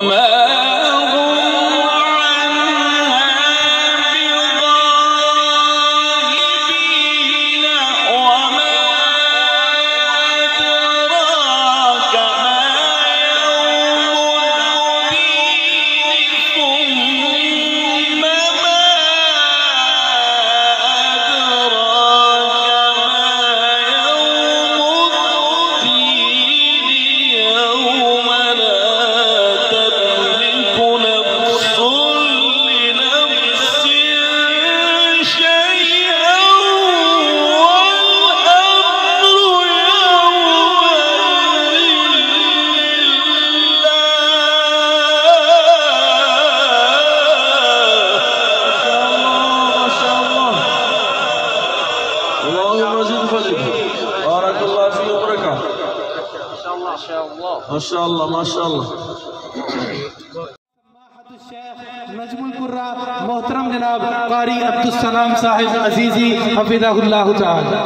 ما شاء الله ما شاء الله. नजमुल कुर्रा मोहतरम जनाब कारी अब्दुल सलाम साहिब अजीजी हफिज़हुल्लाह ताला।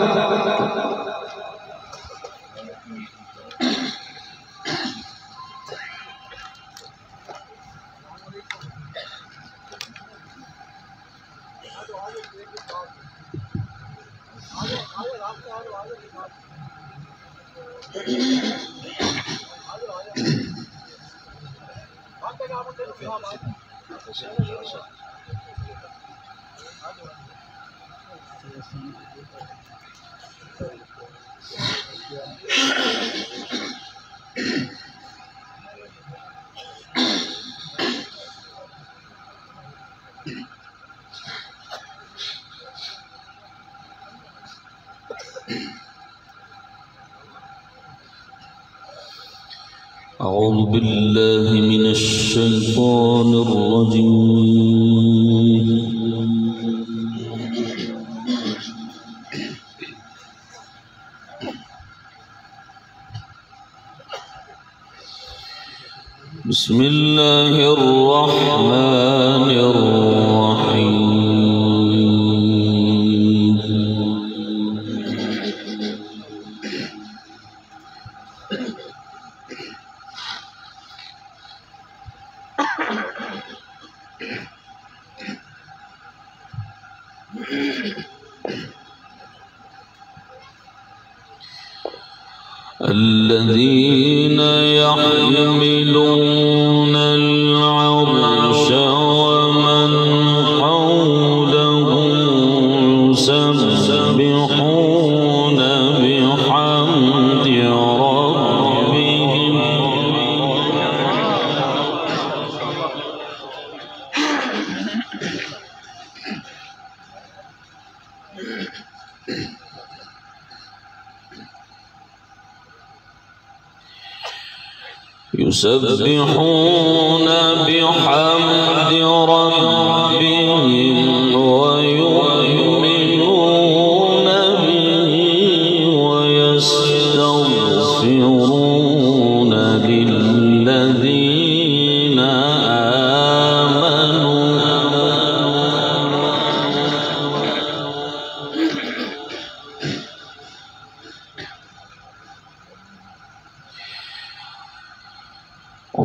أعوذ بالله من الشيطان الرجيم. بسم الله الرحمن الرحيم. الذين يحملون العرش ومن حوله يسبحون بحمد ربهم يسبحون بحمد ربهم ويؤمنون به ويستغفرون للذين آمنوا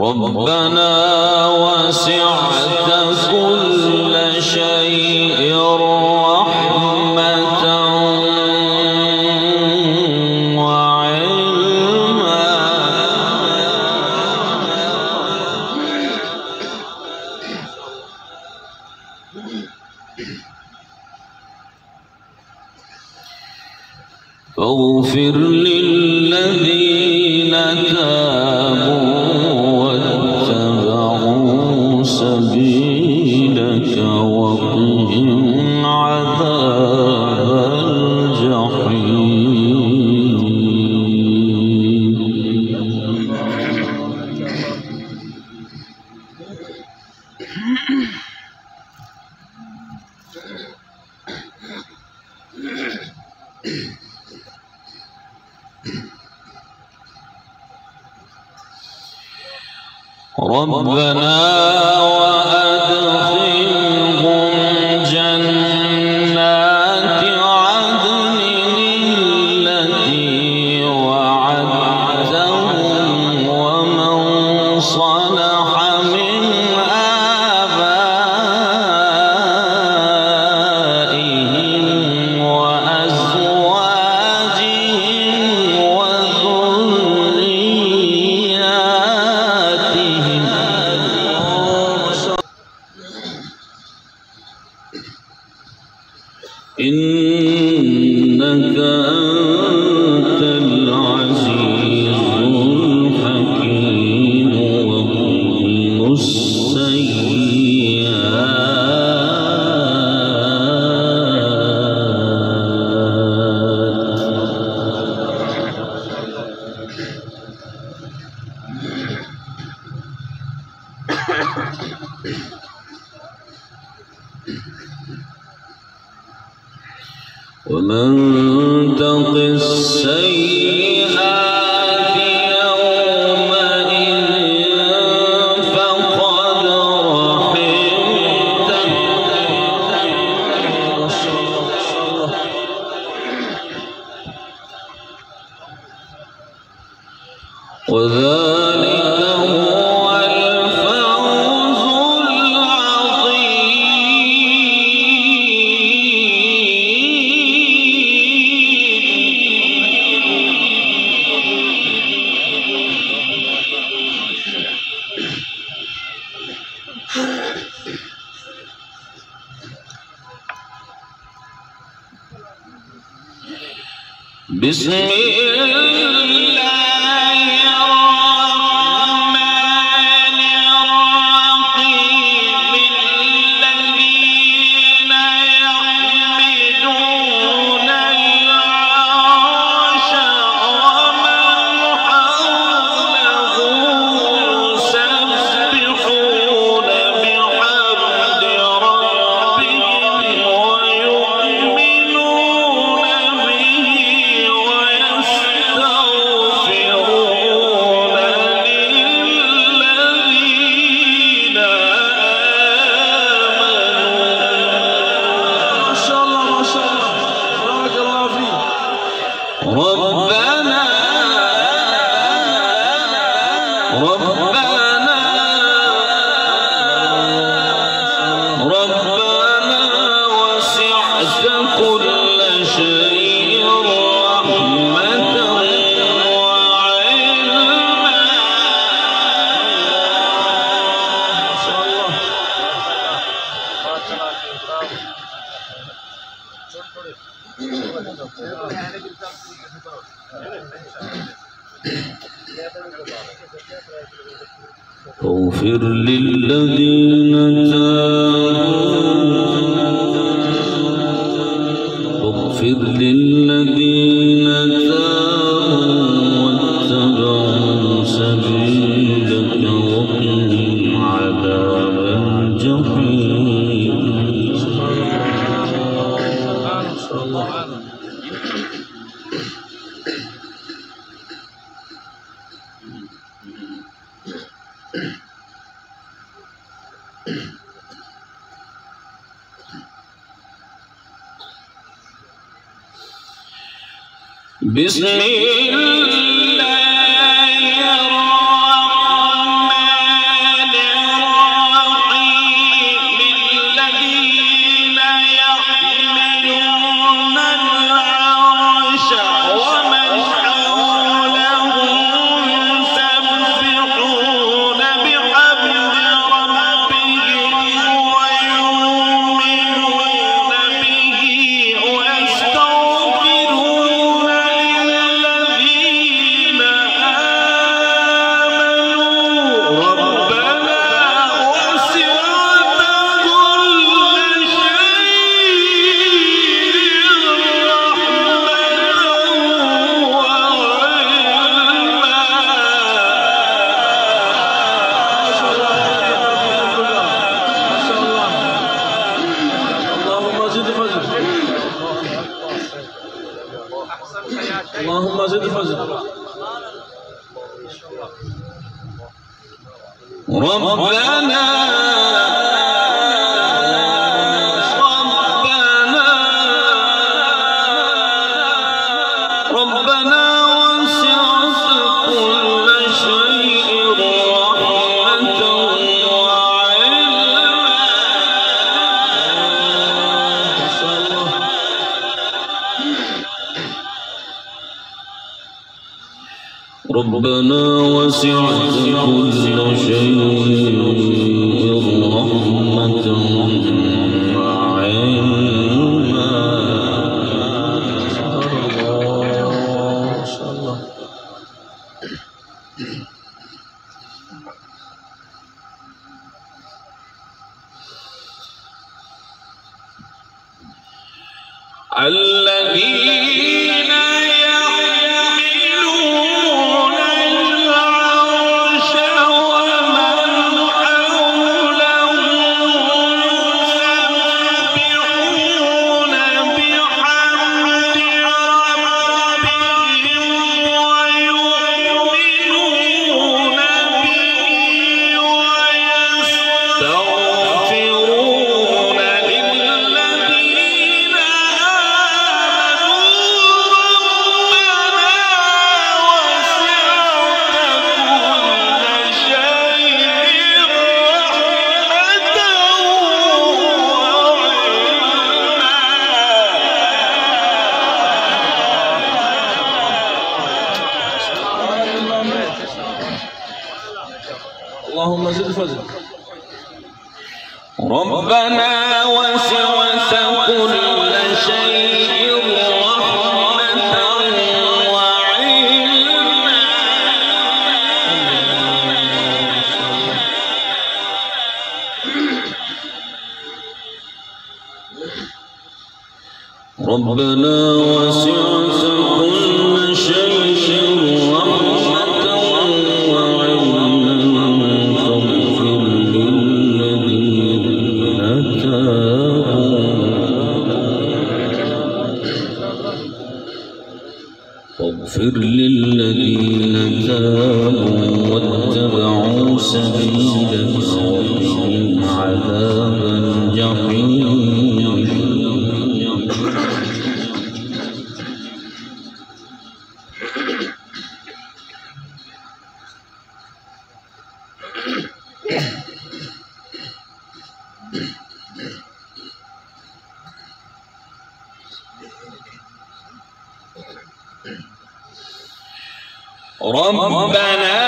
ربنا وسعت كل شيء رحمة وعلما فاغفر للذين تابوا سبيلك وقهم عذاب الجحيم. ربنا وأدخلهم جنات عدن التي وعدتهم ومن صلح ومن تق السيئات يومئذ فقد رحمته وذلك هو الفوز بسم الله الرحمن الرحيم الذين يحملون العرش ومن حوله يسبحون بحمد ربهم ويؤمنون به ويستغفرون للذين آمنوا. ما شاء الله ما شاء الله، بارك الله فيك. ربنا وسعت كل شيء رحمة وعلما. ما شاء الله. اغفر للذين تابوا واتبعوا سبيلك وقهم عذاب الجحيم. بسم الله الرحمن الرحيم الذين يحملون العرش ومن حوله يسبحون بحمد ربهم ويؤمنون به ويستغفرون للذين آمنوا. ربنا وسعت كل شيء رحمة اللهم زد فزد، اللهم زد فزد. ربنا وسعت كل شيء رحمة وعلما. ربنا وسعت كل شيء رحمة وعلما. ما شاء الله. الذين يحملون العرش ومن حوله يسبحون بحمد ربهم ويؤمنون به ويستغفرون للذين اللهم زد فضل. ربنا وسعت كل شيء رحمة وعلما ربنا وسعت كل شيء رحمة وعلما فاغفر للذين تابوا واتبعوا سبيلك وقهم عذاب الجحيم. ربنا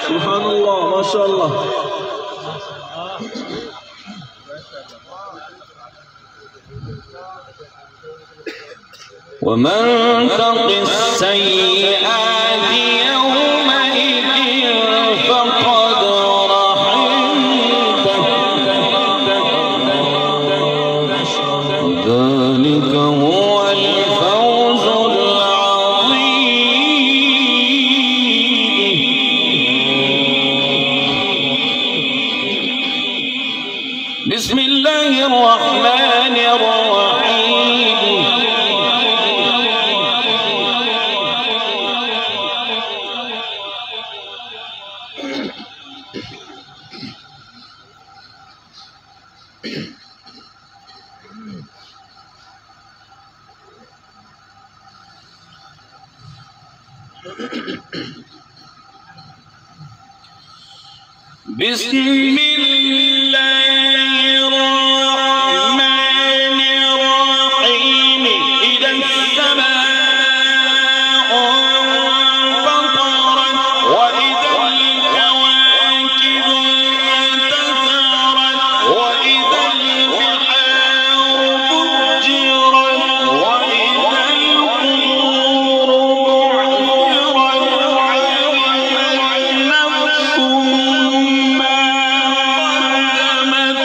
سبحان الله ما شاء الله. ومن تق السيئات يومئذ فقد رحمته ذلك هو الفوز العظيم. بسم الله الرحمن الرحيم. بسم الله الرحمن الرحيم. إذا السماء انفطرت وإذا الكواكب انتثرت وإذا البحار فجرت وإذا القبور بعثرت علمت نفس ما قدمت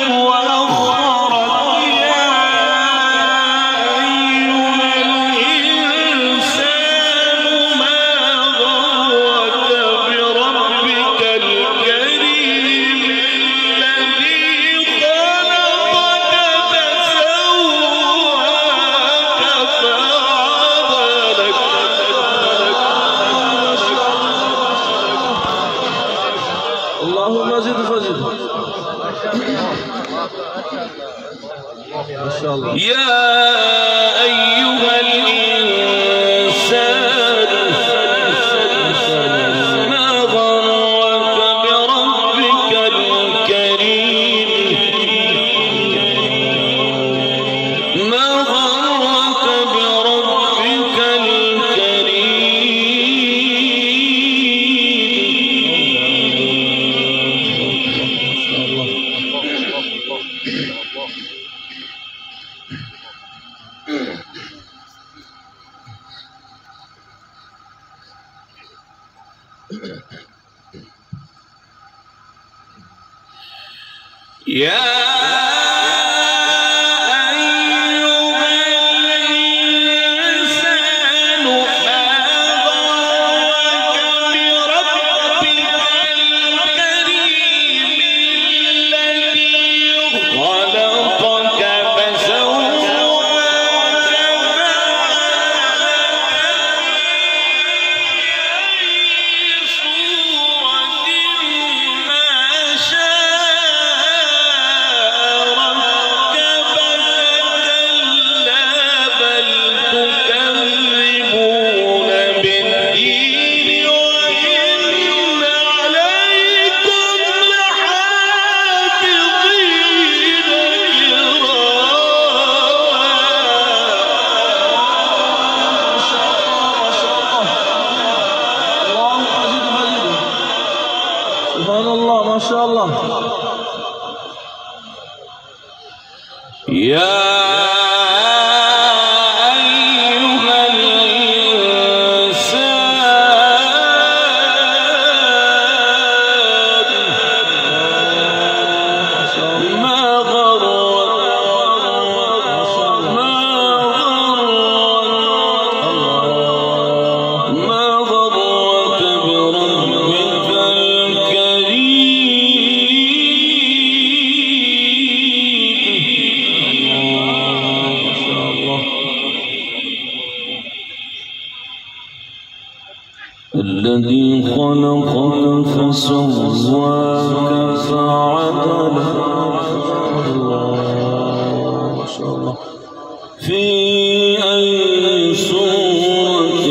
سبحان الله ما شاء الله. الذي خلقك فسواك فعدلك ما شاء الله. في أي صورة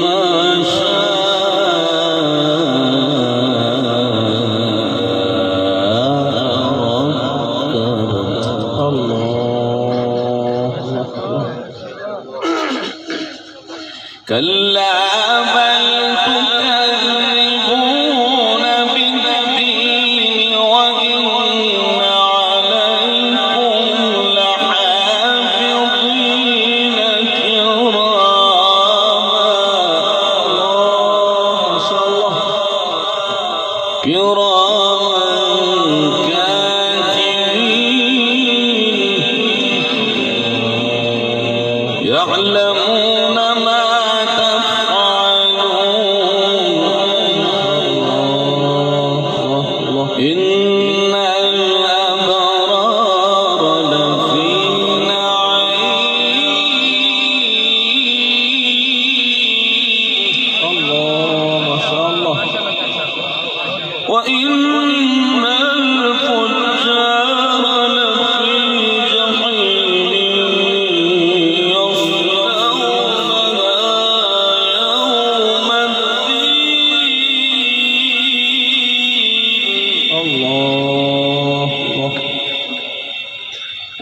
ما شاء كلا بل تكذبون بالدين وإن عليكم لحافظين كراما كاتبين يعلمون ما إن الأبرار لفي نعيم ما شاء الله. وإن الفجار لفي جحيم يصلونها يوم الدين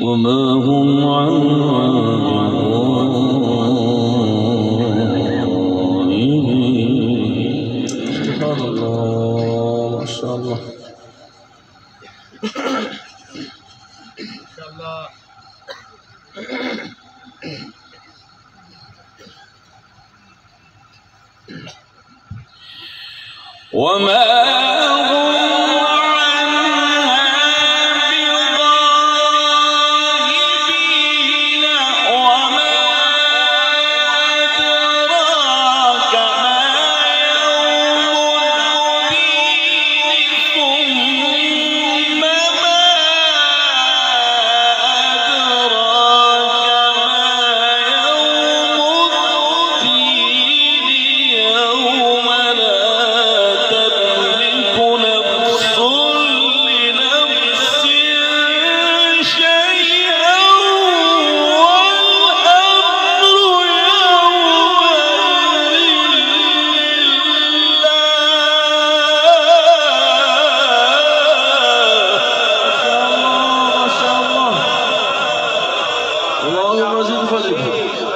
وما هم عنها بغائبين. سبحان الله ما شاء الله. وما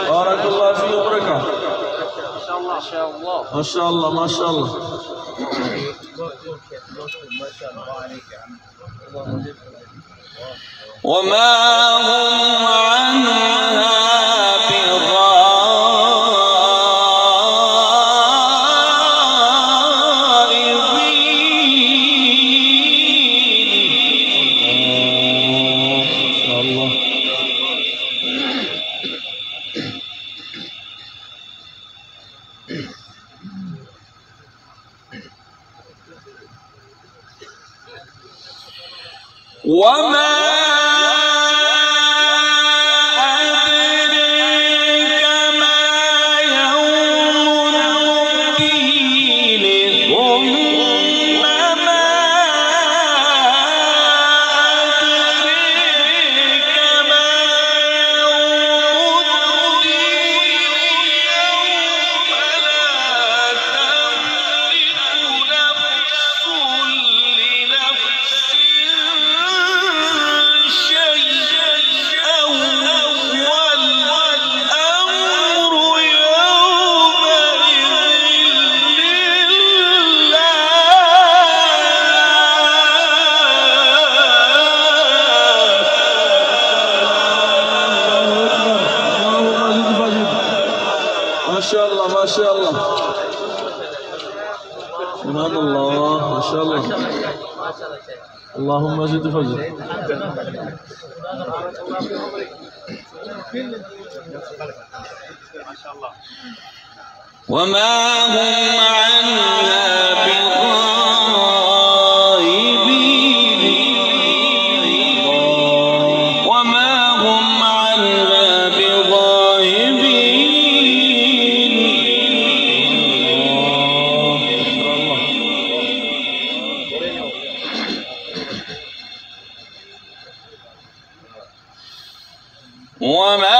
بارك الله فيك وبركاته. ما شاء الله ما شاء الله. وما هم عنها وما ما شاء الله ما شاء الله سبحان الله ما شاء الله اللهم زد فضل وما هم عنها بغائبين وما هم عنها بغائبين وما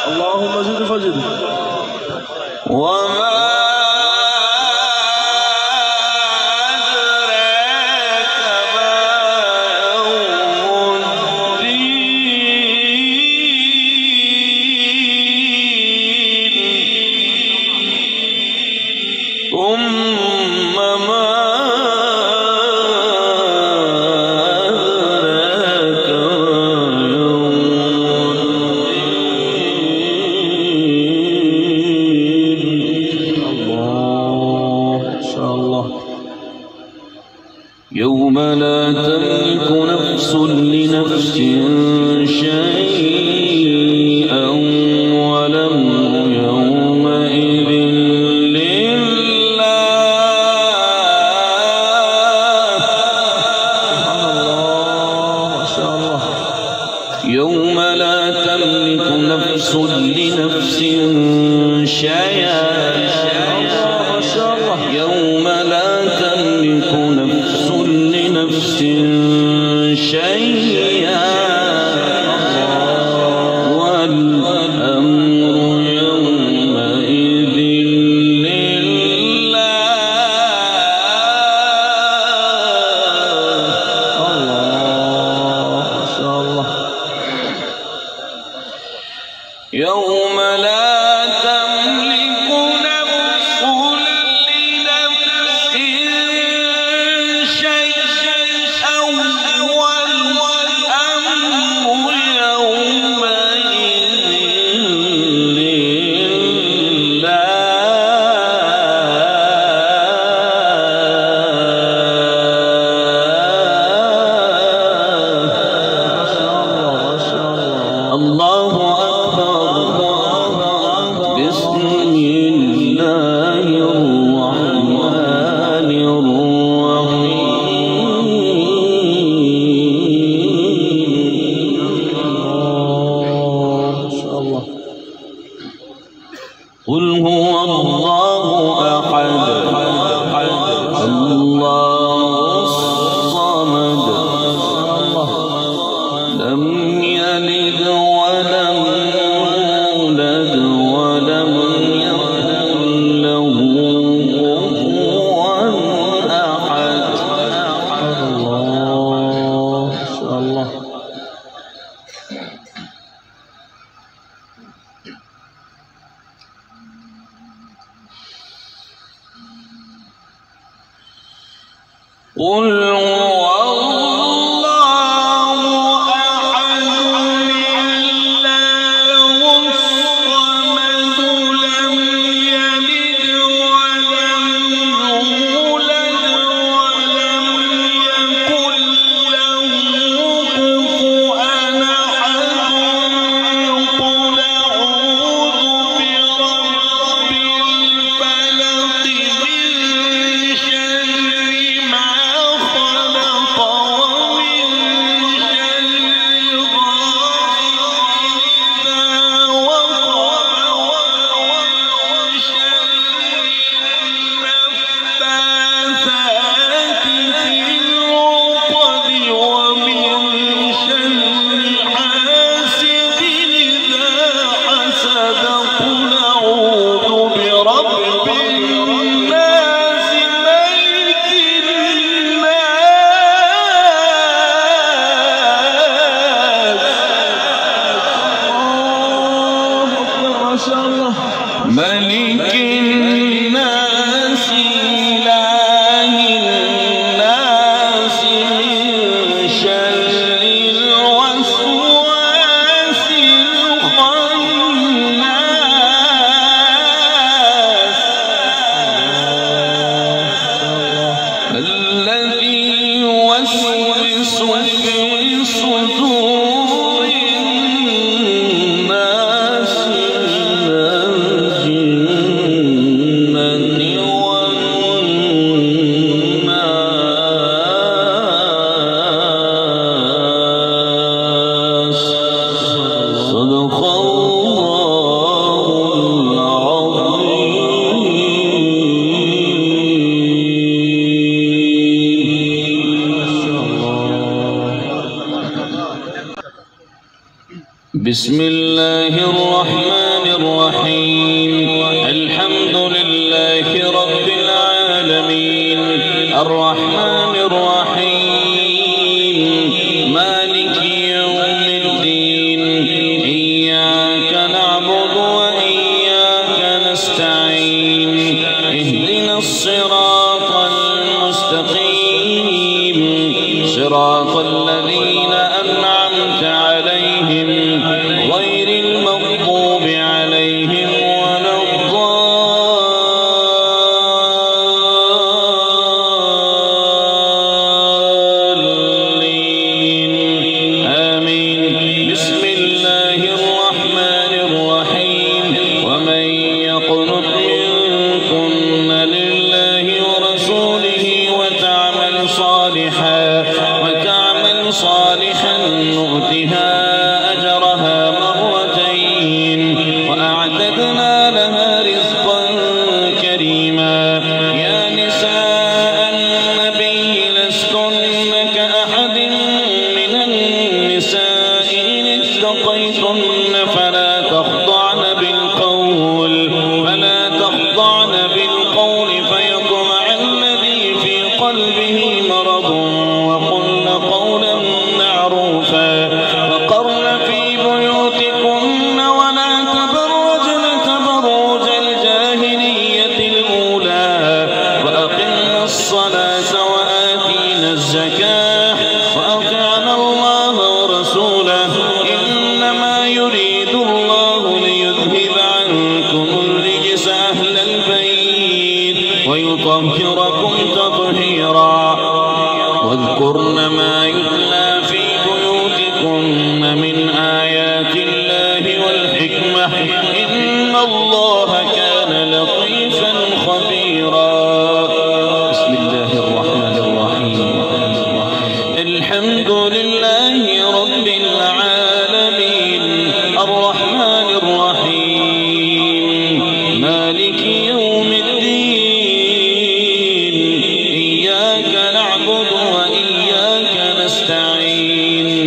اللهم زد فضل وما يوم لا تملك نفس لنفس شيئا والأمر يومئذ لله ما شاء الله يوم لا تملك نفس لنفس شيئا يوم لا تملك نفس لنفس شيئا والأمر يومئذ لله ما شاء الله يوم لا تملك نفس لنفس شيئا والأمر الله. قل هو الله أحد الله الصمد لم يلد ولم يولد ولم يكن له كفوا أحد. قل أعوذ برب الفلق من شر ما خلق ومن شر غاسق إذا وقب ومن شر النفاثات في العقد ومن شر حاسد إذا حسد. قل أعوذ برب الناس ملك ما شاء الله. ملك الناس إله الناس من شر الوسواس الخناس الذي يوسوس في صدور الناس من الجنة والناس. صدق الله العظيم. بسم الله الرحمن الرحيم. الحمد لله رب العالمين الرحمن الرحيم مالك يوم الدين. إياك نعبد وإياك نستعين. اهدنا الصراط المستقيم صراط الذين أنعمت عليهم غير المغضوب عليهم ولا الضالين. آمين. بسم الله الرحمن الرحيم. ومن يقنط منكن لله ورسوله وتعمل صالحا نؤتها أجرها مرتين وأعتدنا لها رزقا كريما. يا نساء النبي لستن كأحد من النساء إن اتقيتن فلا تخضعن بالقول فيطمع الذي في قلبه مرض وقلن قولا معروفا. وقرن في بيوتكن ولا تبرجن تبرج الجاهلية الأولى وأقمنا الصلاة وآتينا الزكاة وأطعنا الله ورسوله. إنما يريد الله ليذهب عنكم الرجس أهل البيت ويطهركم تطهيرا. واذكرن ما يتلى في بيوتكن من آيات الله والحكمة. إن الله كان لطيفا خبيرا. بسم الله الرحمن الرحيم. الحمد لله رب العالمين الرحمن الرحيم مالك يوم الدين. إياك نعبد وإياك نستعين.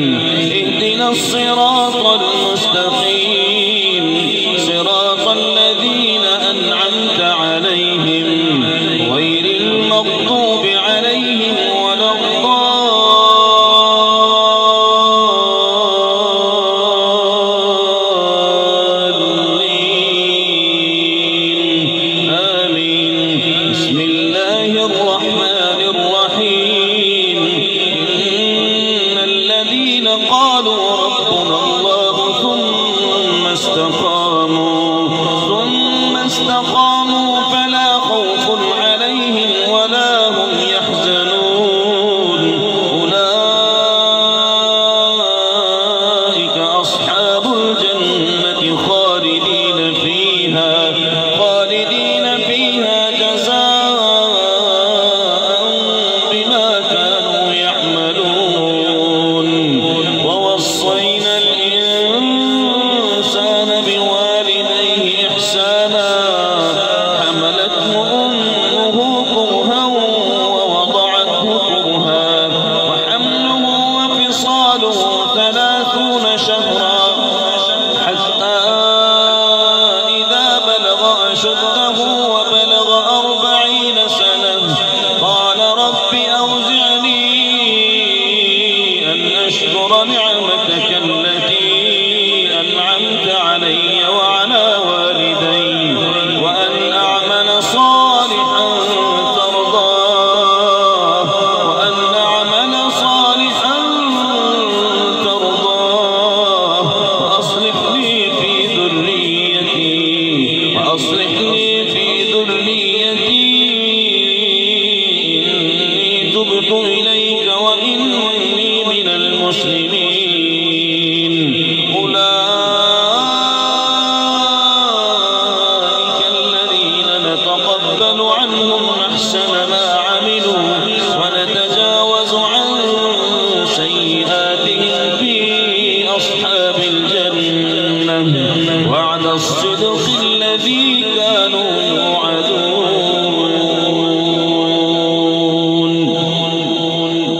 اهدنا الصراط المستقيم صراط الذين أنعمت عليهم غير المغضوب عليهم ولا الضالين. قالوا ربنا الله ثم استقاموا فلا خوف عليهم ولا هم يحزنون أولئك أصحاب الجنة خالدين فيها جزاء بما كانوا يعملون ووصينا الإنسان بوالديه إحسانا حملته أمه كرها ووضعته كرها وحمله وفصاله 30 شهرا حتى إذا بلغ أشده وبلغ 40 سنة قال رب أوزعني أن أشكر نعمتك التي أنعمت علي وعلى والدي وأن أعمل صالحا ترضاه وأصلح لي في ذريتي إني تبت إليك وإني من المسلمين أولئك الذين نتقبل عنهم أحسن ما عملوا ونتجاوز عن سيئاتهم في أصحاب الجنة وعد الصدق الذي كانوا يوعدون.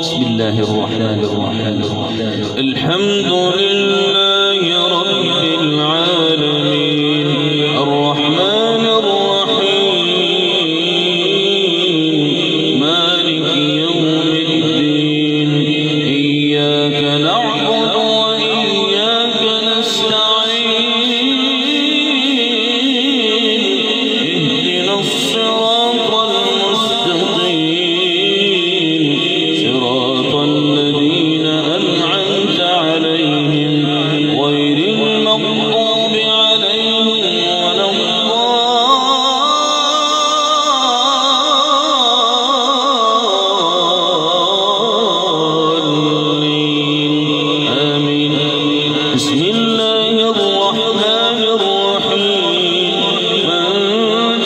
بسم الله الرحمن الرحيم. الحمد لله رب العالمين الرحمن الرحيم مالك يوم الدين إياك نعبد وإياك نستعين اهدنا الصراط المستقيم صراط الذين أنعمت عليهم غير المغضوب عليهم ولا الضالين آمين. بسم الله الرحمن الرحيم من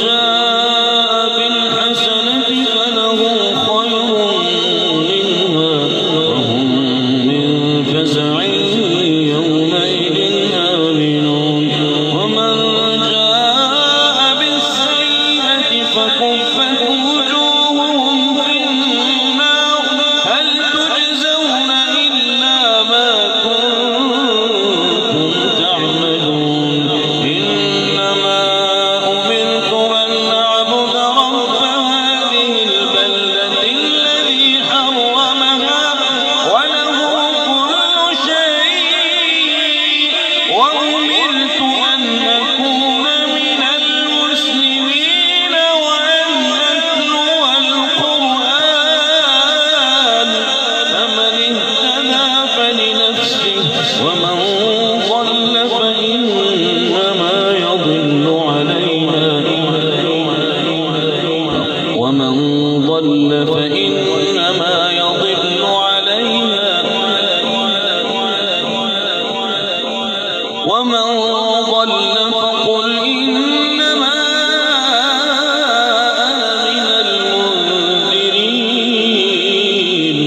جاء بالحسنة فله خير منها وهم من فزع يومئذ آمنون ومن جاء بالسيئة فكفت وجوههم في النار هل تجزون إلا ما كنتم تعملون إنما أمرت أن أعبد رب هذه البلدة الذي حرمها وله كل شيء وأمرت أن أكون من المسلمين وأن أتلو القرآن فمن اهتدى فلنفسه ومن ضل فإنما يضل عليها ومن ضل فقل إنما أنا من المنذرين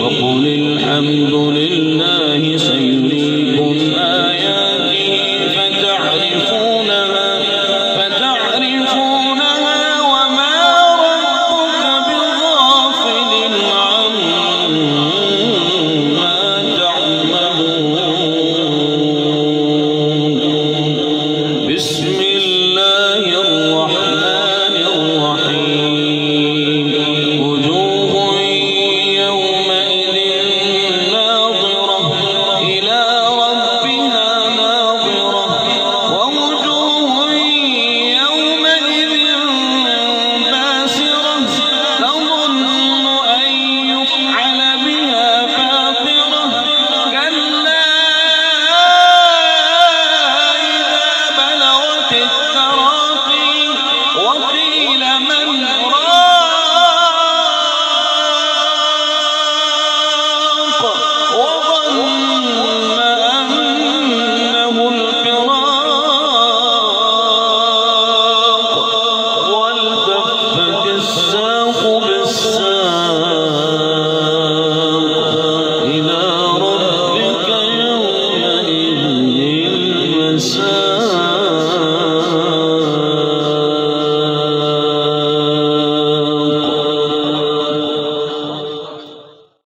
وقل الحمد لله